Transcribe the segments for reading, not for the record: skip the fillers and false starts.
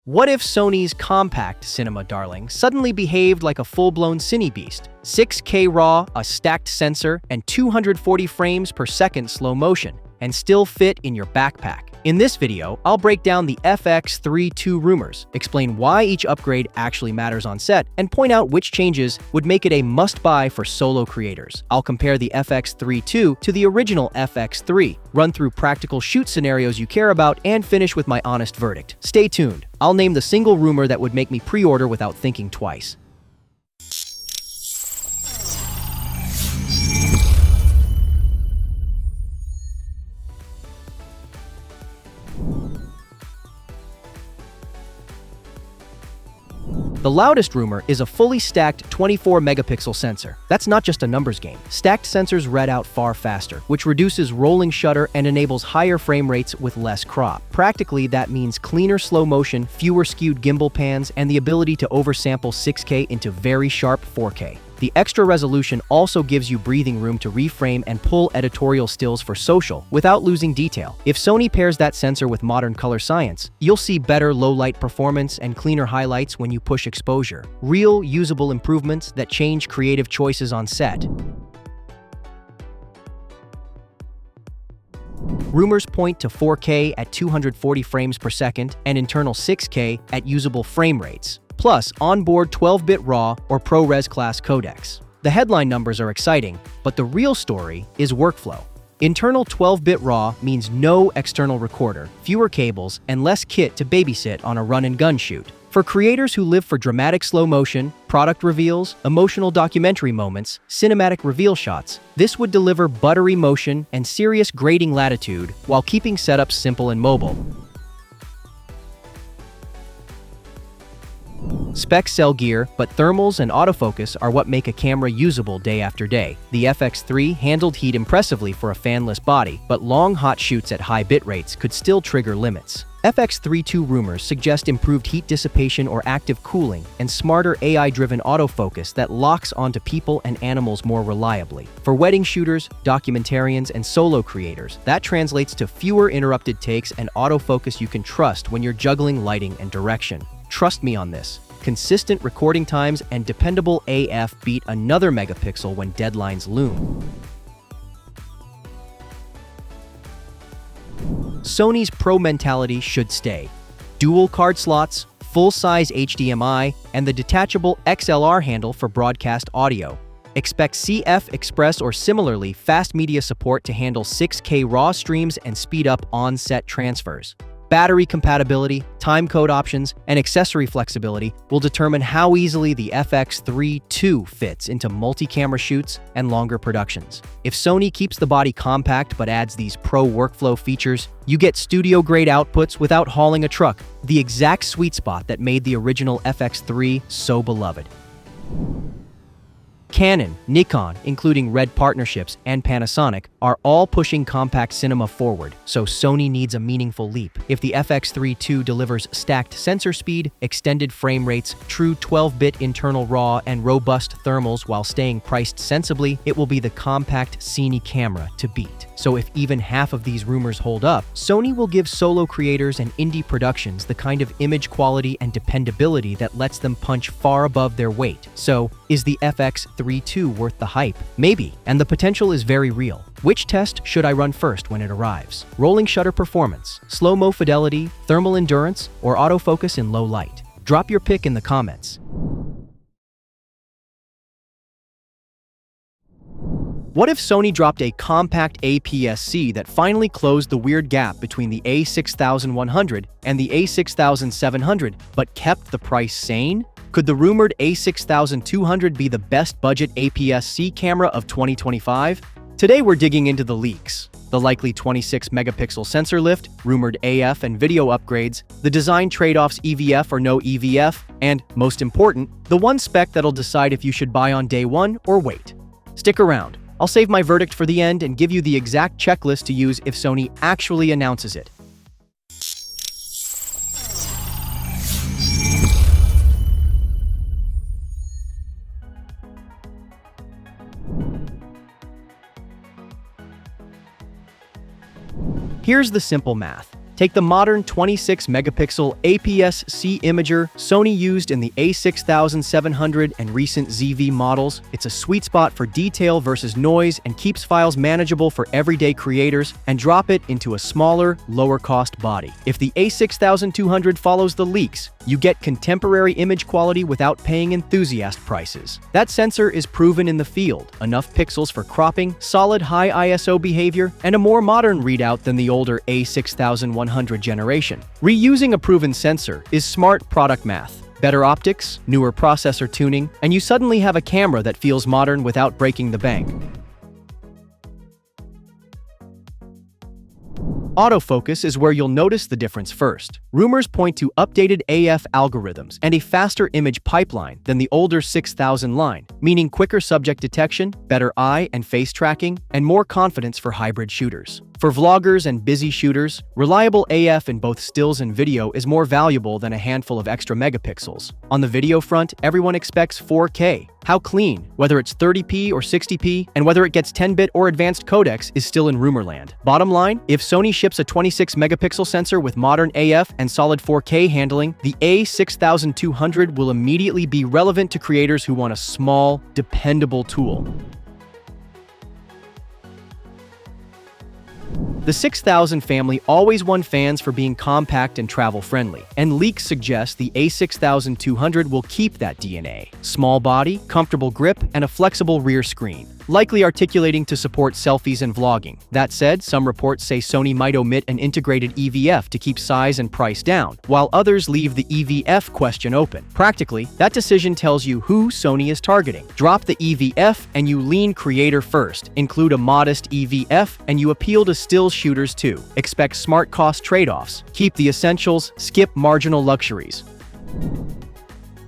What if Sony's compact cinema darling suddenly behaved like a full-blown cine beast? 6K RAW, a stacked sensor, and 240 frames per second slow motion, and still fit in your backpack. In this video, I'll break down the FX3 II rumors, explain why each upgrade actually matters on set, and point out which changes would make it a must-buy for solo creators. I'll compare the FX3 II to the original FX3, run through practical shoot scenarios you care about, and finish with my honest verdict. Stay tuned. I'll name the single rumor that would make me pre-order without thinking twice. The loudest rumor is a fully stacked 24-megapixel sensor. That's not just a numbers game. Stacked sensors read out far faster, which reduces rolling shutter and enables higher frame rates with less crop. Practically, that means cleaner slow motion, fewer skewed gimbal pans, and the ability to oversample 6K into very sharp 4K. The extra resolution also gives you breathing room to reframe and pull editorial stills for social without losing detail. If Sony pairs that sensor with modern color science, you'll see better low-light performance and cleaner highlights when you push exposure. Real, usable improvements that change creative choices on set. Rumors point to 4K at 240 frames per second and internal 6K at usable frame rates, plus onboard 12-bit RAW or ProRes class codecs. The headline numbers are exciting, but the real story is workflow. Internal 12-bit RAW means no external recorder, fewer cables, and less kit to babysit on a run-and-gun shoot. For creators who live for dramatic slow motion, product reveals, emotional documentary moments, cinematic reveal shots, this would deliver buttery motion and serious grading latitude while keeping setups simple and mobile. Specs sell gear, but thermals and autofocus are what make a camera usable day after day. The FX3 handled heat impressively for a fanless body, but long hot shoots at high bit rates could still trigger limits. FX3 II rumors suggest improved heat dissipation or active cooling and smarter AI-driven autofocus that locks onto people and animals more reliably. For wedding shooters, documentarians, and solo creators, that translates to fewer interrupted takes and autofocus you can trust when you're juggling lighting and direction. Trust me on this. Consistent recording times and dependable AF beat another megapixel when deadlines loom. Sony's pro mentality should stay. Dual card slots, full-size HDMI, and the detachable XLR handle for broadcast audio. Expect CF Express or similarly fast media support to handle 6K RAW streams and speed up on-set transfers. Battery compatibility, timecode options, and accessory flexibility will determine how easily the FX3 II fits into multi-camera shoots and longer productions. If Sony keeps the body compact but adds these pro workflow features, you get studio-grade outputs without hauling a truck, the exact sweet spot that made the original FX3 so beloved. Canon, Nikon, including Red Partnerships, and Panasonic are all pushing compact cinema forward, so Sony needs a meaningful leap. If the FX3 II delivers stacked sensor speed, extended frame rates, true 12-bit internal RAW, and robust thermals while staying priced sensibly, it will be the compact cine camera to beat. So if even half of these rumors hold up, Sony will give solo creators and indie productions the kind of image quality and dependability that lets them punch far above their weight. So, is the FX3 II worth the hype? Maybe, and the potential is very real. Which test should I run first when it arrives? Rolling shutter performance, slow-mo fidelity, thermal endurance, or autofocus in low light? Drop your pick in the comments. What if Sony dropped a compact APS-C that finally closed the weird gap between the A6100 and the A6700, but kept the price sane? Could the rumored A6200 be the best budget APS-C camera of 2025? Today we're digging into the leaks, the likely 26-megapixel sensor lift, rumored AF and video upgrades, the design trade-offs EVF or no EVF, and, most important, the one spec that'll decide if you should buy on day one or wait. Stick around. I'll save my verdict for the end and give you the exact checklist to use if Sony actually announces it. Here's the simple math. Take the modern 26-megapixel APS-C imager Sony used in the A6700 and recent ZV models. It's a sweet spot for detail versus noise and keeps files manageable for everyday creators, and drop it into a smaller, lower-cost body. If the A6200 follows the leaks, you get contemporary image quality without paying enthusiast prices. That sensor is proven in the field, enough pixels for cropping, solid high ISO behavior, and a more modern readout than the older A6100 generation. Reusing a proven sensor is smart product math. Better optics, newer processor tuning, and you suddenly have a camera that feels modern without breaking the bank. Autofocus is where you'll notice the difference first. Rumors point to updated AF algorithms and a faster image pipeline than the older 6000 line, meaning quicker subject detection, better eye and face tracking, and more confidence for hybrid shooters. For vloggers and busy shooters, reliable AF in both stills and video is more valuable than a handful of extra megapixels. On the video front, everyone expects 4K. How clean, whether it's 30p or 60p, and whether it gets 10-bit or advanced codecs is still in rumorland. Bottom line, if Sony ships a 26-megapixel sensor with modern AF and solid 4K handling, the A6200 will immediately be relevant to creators who want a small, dependable tool. The 6000 family always won fans for being compact and travel-friendly, and leaks suggest the A6200 will keep that DNA. Small body, comfortable grip, and a flexible rear screen, likely articulating to support selfies and vlogging. That said, some reports say Sony might omit an integrated EVF to keep size and price down, while others leave the EVF question open. Practically, that decision tells you who Sony is targeting. Drop the EVF and you lean creator first. Include a modest EVF and you appeal to still shooters too. Expect smart cost trade-offs. Keep the essentials, skip marginal luxuries.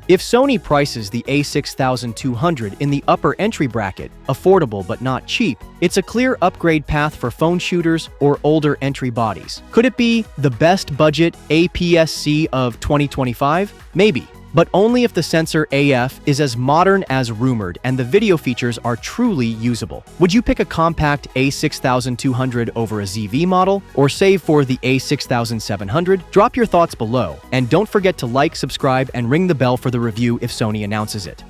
If Sony prices the A6200 in the upper entry bracket, affordable but not cheap, it's a clear upgrade path for phone shooters or older entry bodies. Could it be the best budget APS-C of 2025? Maybe. But only if the sensor AF is as modern as rumored and the video features are truly usable. Would you pick a compact A6200 over a ZV model, or save for the A6700? Drop your thoughts below, and don't forget to like, subscribe, and ring the bell for the review if Sony announces it.